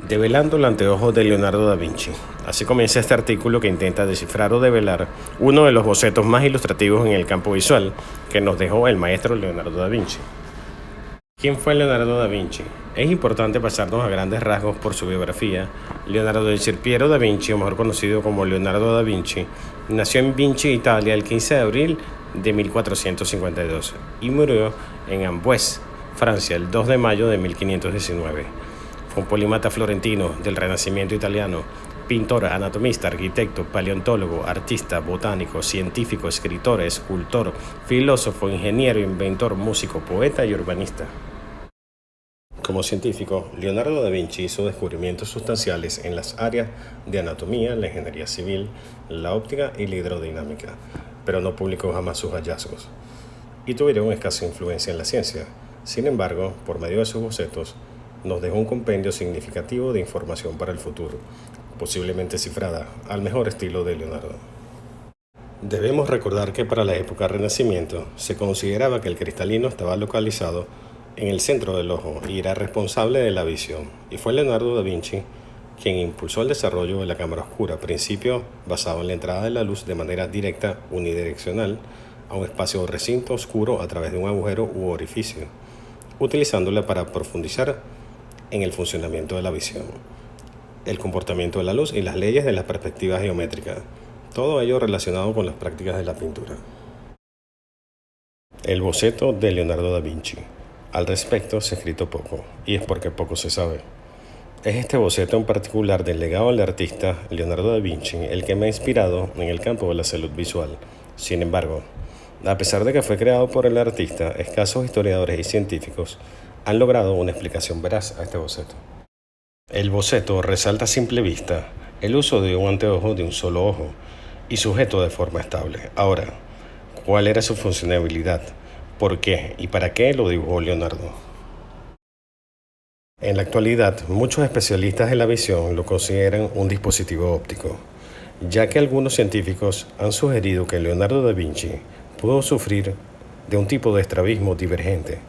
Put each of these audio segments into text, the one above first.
Develando el anteojo de Leonardo da Vinci. Así comienza este artículo que intenta descifrar o develar uno de los bocetos más ilustrativos en el campo visual que nos dejó el maestro Leonardo da Vinci. ¿Quién fue Leonardo da Vinci? Es importante pasarnos a grandes rasgos por su biografía. Leonardo del Piero da Vinci, o mejor conocido como Leonardo da Vinci, nació en Vinci, Italia, el 15 de abril de 1452 y murió en Amboise, Francia, el 2 de mayo de 1519. Fue un polímata florentino del Renacimiento italiano, pintor, anatomista, arquitecto, paleontólogo, artista, botánico, científico, escritor, escultor, filósofo, ingeniero, inventor, músico, poeta y urbanista. Como científico, Leonardo da Vinci hizo descubrimientos sustanciales en las áreas de anatomía, la ingeniería civil, la óptica y la hidrodinámica, pero no publicó jamás sus hallazgos y tuvieron escasa influencia en la ciencia. Sin embargo, por medio de sus bocetos, nos dejó un compendio significativo de información para el futuro, posiblemente cifrada al mejor estilo de Leonardo. Debemos recordar que para la época Renacimiento se consideraba que el cristalino estaba localizado en el centro del ojo y era responsable de la visión, y fue Leonardo da Vinci quien impulsó el desarrollo de la cámara oscura, principio basado en la entrada de la luz de manera directa unidireccional a un espacio o recinto oscuro a través de un agujero u orificio, utilizándola para profundizar en el funcionamiento de la visión, el comportamiento de la luz y las leyes de la perspectiva geométrica, todo ello relacionado con las prácticas de la pintura. El boceto de Leonardo da Vinci. Al respecto se ha escrito poco, y es porque poco se sabe. Es este boceto en particular del legado del artista Leonardo da Vinci el que me ha inspirado en el campo de la salud visual. Sin embargo, a pesar de que fue creado por el artista, escasos historiadores y científicos han logrado una explicación veraz a este boceto. El boceto resalta a simple vista el uso de un anteojo de un solo ojo y sujeto de forma estable. Ahora, ¿cuál era su funcionalidad? ¿Por qué y para qué lo dibujó Leonardo? En la actualidad, muchos especialistas en la visión lo consideran un dispositivo óptico, ya que algunos científicos han sugerido que Leonardo da Vinci pudo sufrir de un tipo de estrabismo divergente,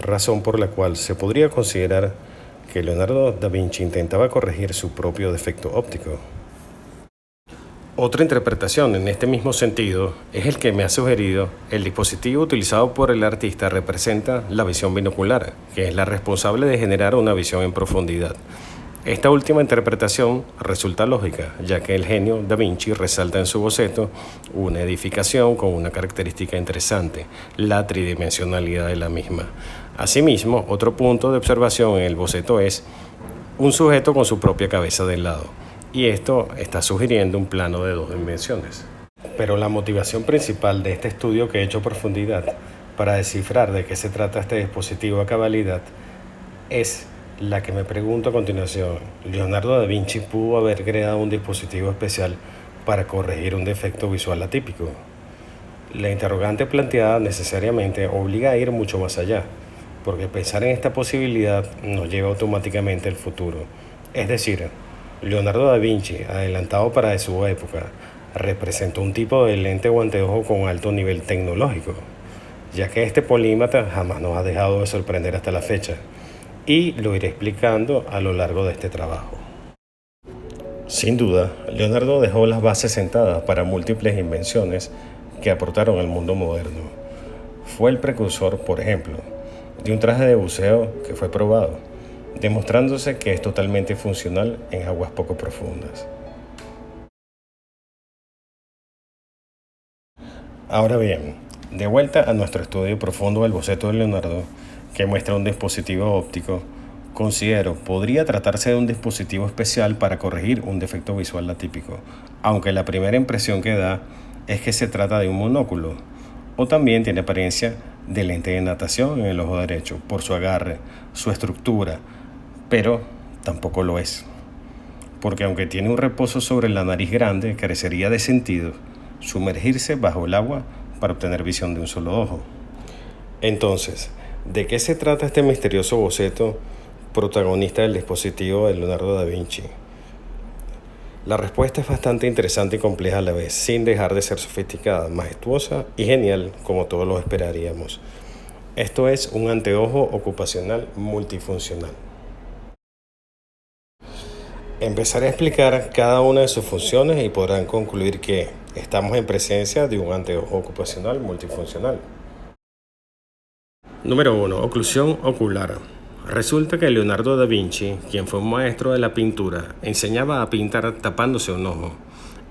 razón por la cual se podría considerar que Leonardo da Vinci intentaba corregir su propio defecto óptico. Otra interpretación en este mismo sentido es el que me ha sugerido el dispositivo utilizado por el artista representa la visión binocular, que es la responsable de generar una visión en profundidad. Esta última interpretación resulta lógica, ya que el genio da Vinci resalta en su boceto una edificación con una característica interesante, la tridimensionalidad de la misma. Asimismo, otro punto de observación en el boceto es un sujeto con su propia cabeza del lado, y esto está sugiriendo un plano de 2 dimensiones. Pero la motivación principal de este estudio que he hecho a profundidad para descifrar de qué se trata este dispositivo a cabalidad es la que me pregunto a continuación. ¿Leonardo da Vinci pudo haber creado un dispositivo especial para corregir un defecto visual atípico? La interrogante planteada necesariamente obliga a ir mucho más allá, porque pensar en esta posibilidad nos lleva automáticamente al futuro. Es decir, Leonardo da Vinci, adelantado para su época, representó un tipo de lente o anteojo con alto nivel tecnológico, ya que este polímata jamás nos ha dejado de sorprender hasta la fecha, y lo iré explicando a lo largo de este trabajo. Sin duda, Leonardo dejó las bases sentadas para múltiples invenciones que aportaron al mundo moderno. Fue el precursor, por ejemplo, de un traje de buceo que fue probado, demostrándose que es totalmente funcional en aguas poco profundas. Ahora bien, de vuelta a nuestro estudio profundo del boceto de Leonardo, que muestra un dispositivo óptico, considero podría tratarse de un dispositivo especial para corregir un defecto visual atípico, aunque la primera impresión que da es que se trata de un monóculo, o también tiene apariencia de lente de natación en el ojo derecho por su agarre, su estructura, pero tampoco lo es, porque aunque tiene un reposo sobre la nariz grande, carecería de sentido sumergirse bajo el agua para obtener visión de un solo ojo. Entonces, ¿de qué se trata este misterioso boceto protagonista del dispositivo de Leonardo da Vinci? La respuesta es bastante interesante y compleja a la vez, sin dejar de ser sofisticada, majestuosa y genial, como todos lo esperaríamos. Esto es un anteojo ocupacional multifuncional. Empezaré a explicar cada una de sus funciones y podrán concluir que estamos en presencia de un anteojo ocupacional multifuncional. Número 1. Oclusión ocular. Resulta que Leonardo da Vinci, quien fue un maestro de la pintura, enseñaba a pintar tapándose un ojo,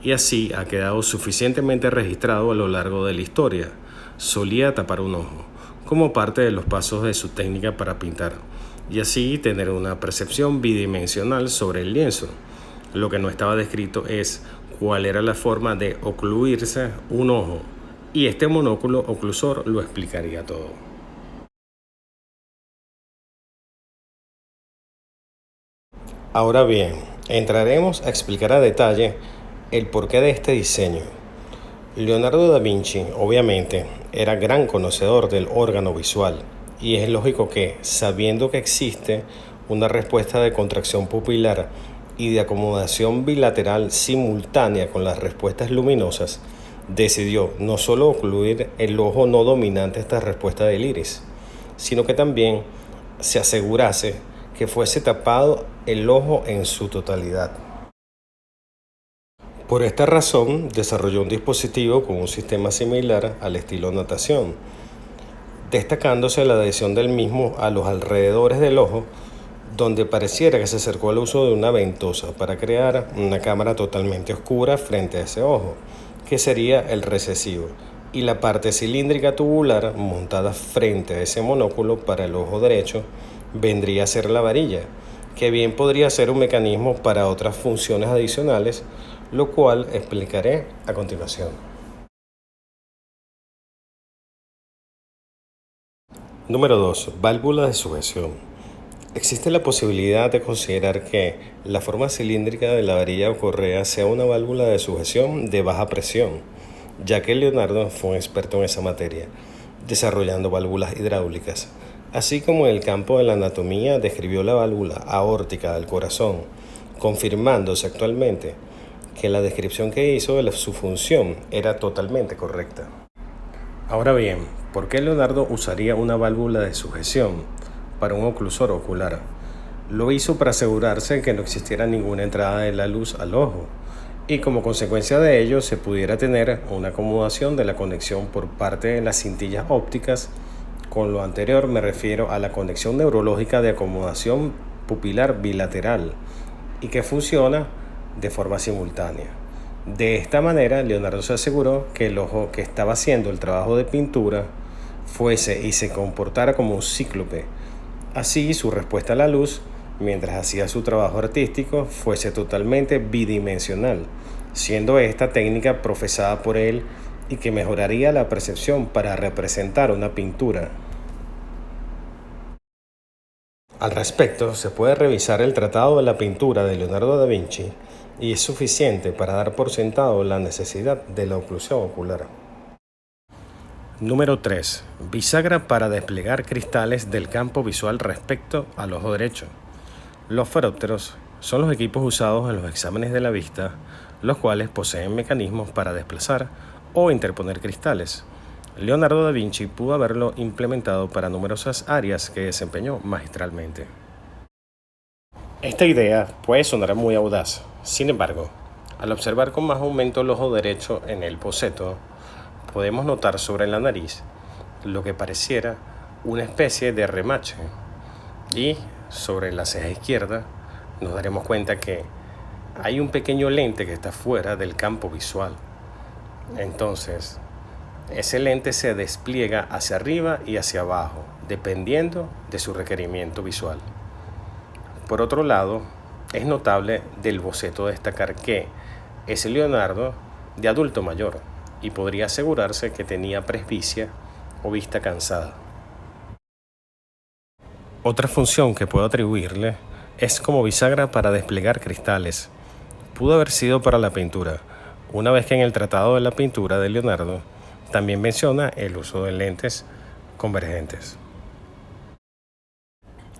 y así ha quedado suficientemente registrado a lo largo de la historia. Solía tapar un ojo, como parte de los pasos de su técnica para pintar, y así tener una percepción bidimensional sobre el lienzo. Lo que no estaba descrito es cuál era la forma de ocluirse un ojo, y este monóculo oclusor lo explicaría todo. Ahora bien, entraremos a explicar a detalle el porqué de este diseño. Leonardo da Vinci, obviamente, era gran conocedor del órgano visual, y es lógico que, sabiendo que existe una respuesta de contracción pupilar y de acomodación bilateral simultánea con las respuestas luminosas, decidió no solo ocluir el ojo no dominante a esta respuesta del iris, sino que también se asegurase que fuese tapado el ojo en su totalidad. Por esta razón, desarrolló un dispositivo con un sistema similar al estilo natación, destacándose la adhesión del mismo a los alrededores del ojo, donde pareciera que se acercó al uso de una ventosa para crear una cámara totalmente oscura frente a ese ojo, que sería el recesivo, y la parte cilíndrica tubular montada frente a ese monóculo para el ojo derecho vendría a ser la varilla, que bien podría ser un mecanismo para otras funciones adicionales, lo cual explicaré a continuación. Número 2. Válvula de sujeción. Existe la posibilidad de considerar que la forma cilíndrica de la varilla o correa sea una válvula de sujeción de baja presión, ya que Leonardo fue un experto en esa materia, desarrollando válvulas hidráulicas. Así como en el campo de la anatomía describió la válvula aórtica del corazón, confirmándose actualmente que la descripción que hizo de su función era totalmente correcta. Ahora bien, ¿por qué Leonardo usaría una válvula de sujeción para un oclusor ocular? Lo hizo para asegurarse que no existiera ninguna entrada de la luz al ojo, y como consecuencia de ello se pudiera tener una acomodación de la conexión por parte de las cintillas ópticas. Con lo anterior me refiero a la conexión neurológica de acomodación pupilar bilateral y que funciona de forma simultánea. De esta manera, Leonardo se aseguró que el ojo que estaba haciendo el trabajo de pintura fuese y se comportara como un cíclope. Así, su respuesta a la luz, mientras hacía su trabajo artístico, fuese totalmente bidimensional, siendo esta técnica profesada por él y que mejoraría la percepción para representar una pintura. Al respecto, se puede revisar el Tratado de la Pintura de Leonardo da Vinci y es suficiente para dar por sentado la necesidad de la oclusión ocular. Número 3. Bisagra para desplegar cristales del campo visual respecto al ojo derecho. Los farópteros son los equipos usados en los exámenes de la vista, los cuales poseen mecanismos para desplazar o interponer cristales. Leonardo da Vinci pudo haberlo implementado para numerosas áreas que desempeñó magistralmente. Esta idea puede sonar muy audaz, sin embargo, al observar con más aumento el ojo derecho en el boceto, podemos notar sobre la nariz lo que pareciera una especie de remache, y sobre la ceja izquierda nos daremos cuenta que hay un pequeño lente que está fuera del campo visual. Entonces, ese lente se despliega hacia arriba y hacia abajo, dependiendo de su requerimiento visual. Por otro lado, es notable del boceto destacar que es Leonardo de adulto mayor y podría asegurarse que tenía presbicia o vista cansada. Otra función que puedo atribuirle es como bisagra para desplegar cristales. Pudo haber sido para la pintura, una vez que en el Tratado de la Pintura de Leonardo también menciona el uso de lentes convergentes.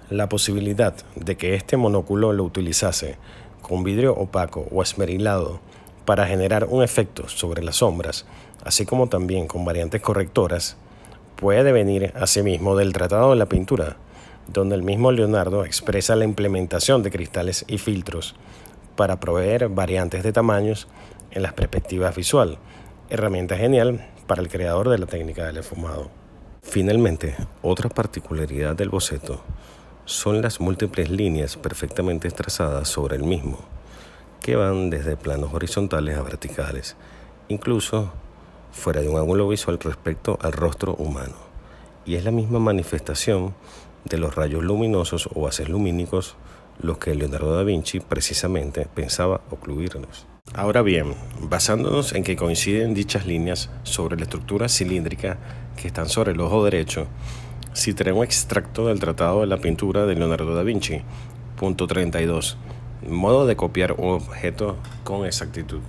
La posibilidad de que este monóculo lo utilizase con vidrio opaco o esmerilado para generar un efecto sobre las sombras, así como también con variantes correctoras, puede devenir asimismo del Tratado de la Pintura, donde el mismo Leonardo expresa la implementación de cristales y filtros para proveer variantes de tamaños en las perspectivas visual, herramienta genial para el creador de la técnica del esfumado. Finalmente, otra particularidad del boceto son las múltiples líneas perfectamente trazadas sobre el mismo, que van desde planos horizontales a verticales, incluso fuera de un ángulo visual respecto al rostro humano. Y es la misma manifestación de los rayos luminosos o haces lumínicos los que Leonardo da Vinci precisamente pensaba ocluirnos. Ahora bien, basándonos en que coinciden dichas líneas sobre la estructura cilíndrica que están sobre el ojo derecho, citaré un extracto del Tratado de la Pintura de Leonardo da Vinci, punto 32, modo de copiar un objeto con exactitud.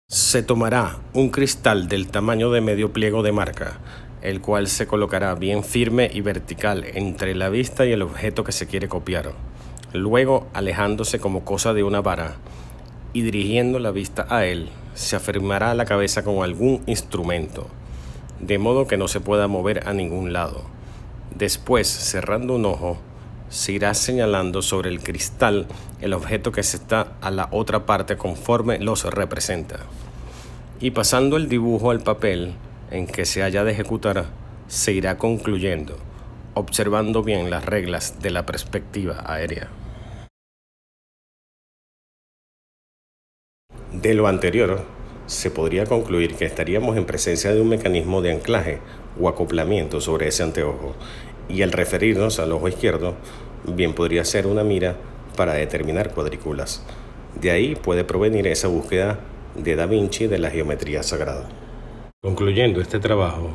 Se tomará un cristal del tamaño de medio pliego de marca, el cual se colocará bien firme y vertical entre la vista y el objeto que se quiere copiar. Luego, alejándose como cosa de una vara y dirigiendo la vista a él, se afirmará la cabeza con algún instrumento, de modo que no se pueda mover a ningún lado. Después, cerrando un ojo, se irá señalando sobre el cristal el objeto que se está a la otra parte conforme los representa. Y pasando el dibujo al papel en que se haya de ejecutar, se irá concluyendo, observando bien las reglas de la perspectiva aérea. De lo anterior, se podría concluir que estaríamos en presencia de un mecanismo de anclaje o acoplamiento sobre ese anteojo, y al referirnos al ojo izquierdo, bien podría ser una mira para determinar cuadrículas. De ahí puede provenir esa búsqueda de Da Vinci de la geometría sagrada. Concluyendo este trabajo,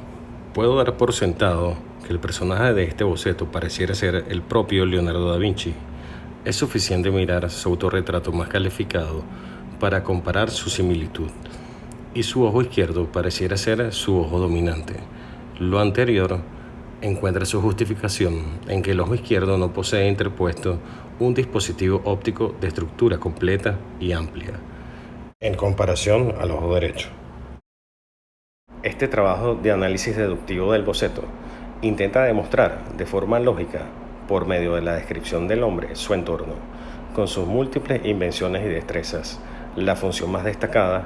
puedo dar por sentado que el personaje de este boceto pareciera ser el propio Leonardo da Vinci. Es suficiente mirar su autorretrato más calificado para comparar su similitud, y su ojo izquierdo pareciera ser su ojo dominante. Lo anterior encuentra su justificación en que el ojo izquierdo no posee interpuesto un dispositivo óptico de estructura completa y amplia, en comparación al ojo derecho. Este trabajo de análisis deductivo del boceto intenta demostrar de forma lógica, por medio de la descripción del hombre, su entorno, con sus múltiples invenciones y destrezas, la función más destacada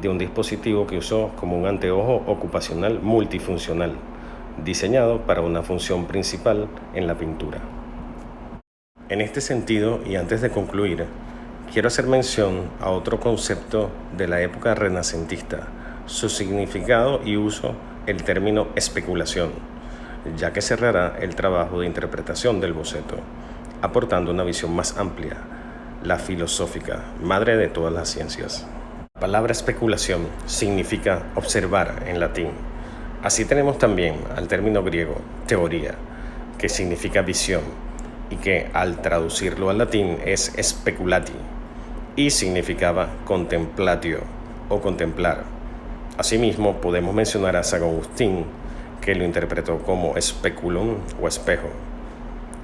de un dispositivo que usó como un anteojo ocupacional multifuncional, diseñado para una función principal en la pintura. En este sentido, y antes de concluir, quiero hacer mención a otro concepto de la época renacentista, su significado y uso, el término especulación, ya que cerrará el trabajo de interpretación del boceto, aportando una visión más amplia, la filosófica, madre de todas las ciencias. La palabra especulación significa observar en latín. Así tenemos también al término griego teoría, que significa visión, y que al traducirlo al latín es speculati, y significaba contemplatio o contemplar. Asimismo, podemos mencionar a San Agustín, que lo interpretó como speculum o espejo.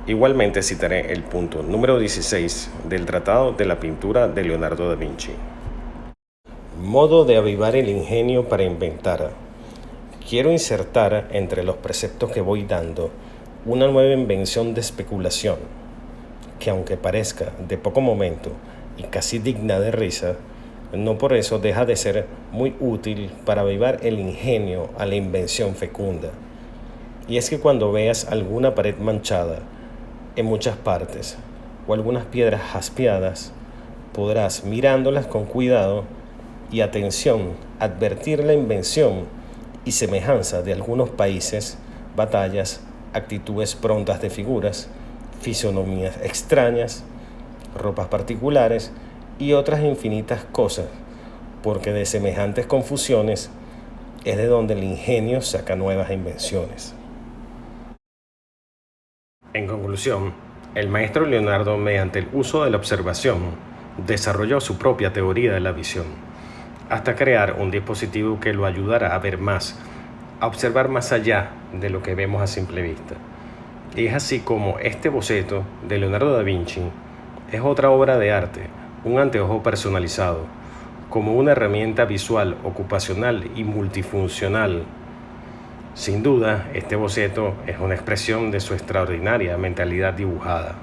Igualmente citaré el punto número 16 del Tratado de la Pintura de Leonardo da Vinci. Modo de avivar el ingenio para inventar. Quiero insertar entre los preceptos que voy dando una nueva invención de especulación, que aunque parezca de poco momento y casi digna de risa, no por eso deja de ser muy útil para avivar el ingenio a la invención fecunda. Y es que cuando veas alguna pared manchada en muchas partes o algunas piedras jaspeadas, podrás, mirándolas con cuidado y atención, advertir la invención y semejanza de algunos países, batallas, actitudes prontas de figuras, fisonomías extrañas, ropas particulares y otras infinitas cosas, porque de semejantes confusiones es de donde el ingenio saca nuevas invenciones. En conclusión, el maestro Leonardo, mediante el uso de la observación, desarrolló su propia teoría de la visión, hasta crear un dispositivo que lo ayudara a ver más, a observar más allá de lo que vemos a simple vista. Y es así como este boceto de Leonardo da Vinci es otra obra de arte, un anteojo personalizado, como una herramienta visual, ocupacional y multifuncional. Sin duda, este boceto es una expresión de su extraordinaria mentalidad dibujada.